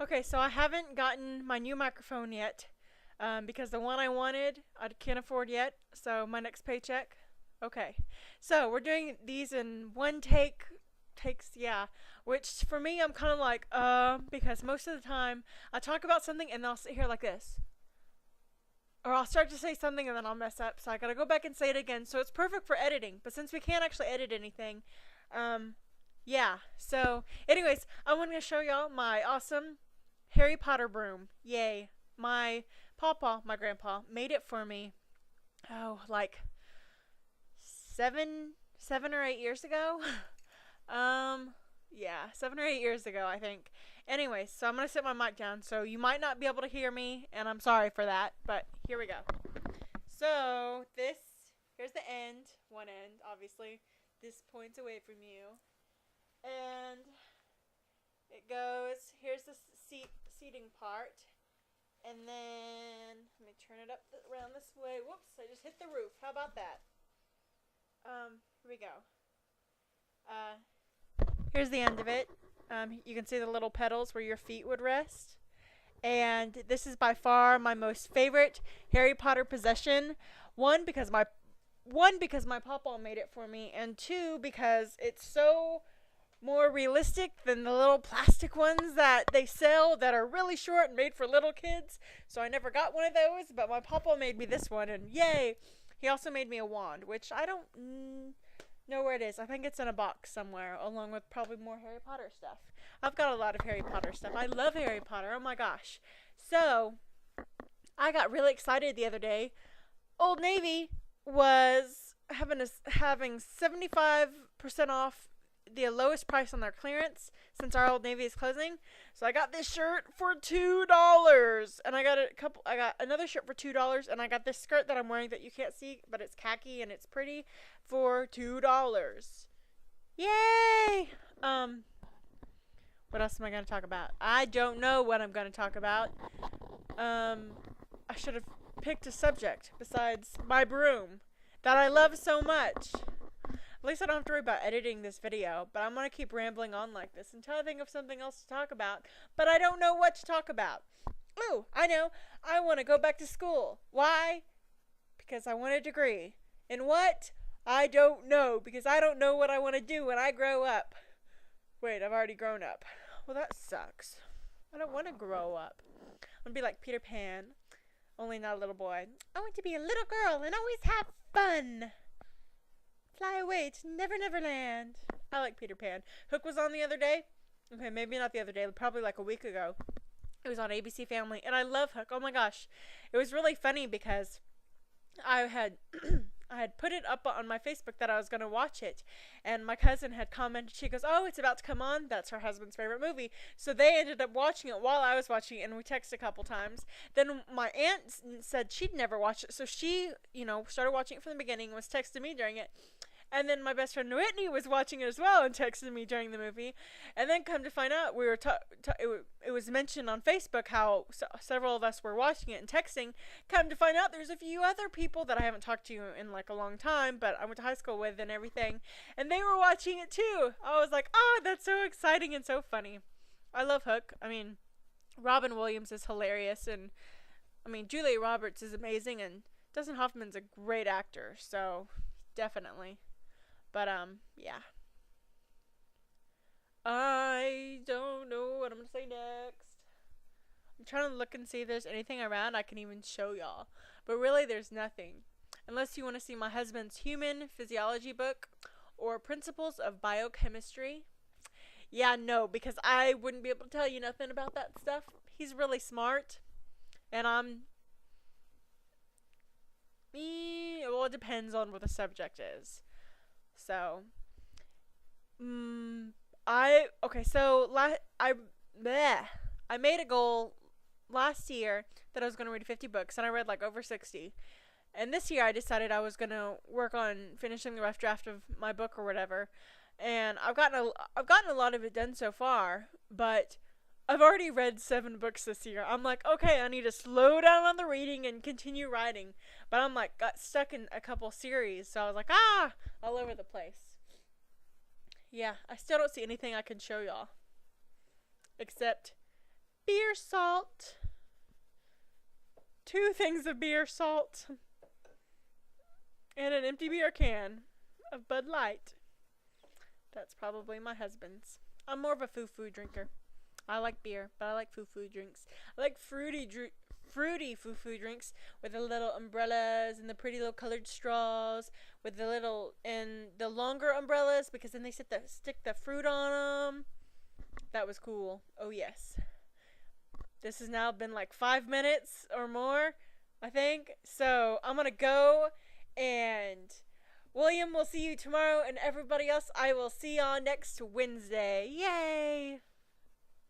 Okay, so I haven't gotten my new microphone yet because the one I wanted I can't afford yet. So my next paycheck. Okay, so we're doing these in one take. Takes, yeah. Which for me, I'm kind of like, because most of the time I talk about something and I'll sit here like this. Or I'll start to say something and then I'll mess up. So I gotta go back and say it again. So it's perfect for editing. But since we can't actually edit anything, um, yeah. So, anyways, I want to show y'all my awesome Harry Potter broom. Yay. My my grandpa, made it for me. Oh, like 7 or 8 years ago. um, yeah, 7 or 8 years ago, I think. Anyway, so I'm gonna set my mic down, so you might not be able to hear me, and I'm sorry for that. But here we go. So here's the end, one end, obviously. This points away from you, and it goes. Here's the seating part. And then, let me turn it up around this way. Whoops, I just hit the roof. How about that? Here we go. Here's the end of it. You can see the little pedals where your feet would rest. And this is by far my most favorite Harry Potter possession. One, because my papa made it for me, and two, because it's so more realistic than the little plastic ones that they sell that are really short and made for little kids. So I never got one of those, but my papa made me this one, and yay! He also made me a wand, which I don't know where it is. I think it's in a box somewhere, along with probably more Harry Potter stuff. I've got a lot of Harry Potter stuff. I love Harry Potter. Oh my gosh. So, I got really excited the other day. Old Navy was having 75% off the lowest price on their clearance since our Old Navy is closing. So I got this shirt for $2, and I got another shirt for $2, and I got this skirt that I'm wearing that you can't see, but it's khaki and it's pretty, for $2. Yay! What else am I going to talk about? I don't know what I'm going to talk about. I should have picked a subject besides my broom that I love so much. At least I don't have to worry about editing this video, but I'm going to keep rambling on like this until I think of something else to talk about, but I don't know what to talk about. Ooh, I know. I want to go back to school. Why? Because I want a degree. In what? I don't know, because I don't know what I want to do when I grow up. Wait, I've already grown up. Well, that sucks. I don't want to grow up. I want to be like Peter Pan, only not a little boy. I want to be a little girl and always have fun. Fly away to Never Never Land. I like Peter Pan. Hook was on the other day. Okay, maybe not the other day, probably like a week ago. It was on ABC Family, and I love Hook. Oh my gosh. It was really funny because I had I had put it up on my Facebook that I was going to watch it, and my cousin had commented. She goes, "Oh, it's about to come on. That's her husband's favorite movie." So they ended up watching it while I was watching it, and we texted a couple times. Then my aunt said she'd never watched it, so she, started watching it from the beginning and was texting me during it. And then my best friend Whitney was watching it as well and texted me during the movie. And then come to find out, we were it was mentioned on Facebook how several of us were watching it and texting. Come to find out, there's a few other people that I haven't talked to in like a long time, but I went to high school with and everything, and they were watching it too. I was like, oh, that's so exciting and so funny. I love Hook. I mean, Robin Williams is hilarious, and I mean, Julia Roberts is amazing, and Dustin Hoffman's a great actor, so definitely. But, yeah. I don't know what I'm going to say next. I'm trying to look and see if there's anything around I can even show y'all. But really, there's nothing. Unless you want to see my husband's human physiology book or principles of biochemistry. Yeah, no, because I wouldn't be able to tell you nothing about that stuff. He's really smart. And well, it depends on what the subject is. So, I made a goal last year that I was going to read 50 books, and I read like over 60. And this year I decided I was going to work on finishing the rough draft of my book or whatever. And I've gotten a lot of it done so far, but I've already read 7 books this year. I'm like, okay, I need to slow down on the reading and continue writing. But I'm like, got stuck in a couple series, so I was like, all over the place. Yeah, I still don't see anything I can show y'all. Except beer salt, 2 things of beer salt, and an empty beer can of Bud Light. That's probably my husband's. I'm more of a foo-foo drinker. I like beer, but I like foo-foo drinks. I like fruity foo-foo drinks with the little umbrellas and the pretty little colored straws with the little and the longer umbrellas because then they stick the fruit on them. That was cool. Oh yes. This has now been like 5 minutes or more, I think. So I'm gonna go, and William will see you tomorrow, and everybody else I will see on next Wednesday. Yay!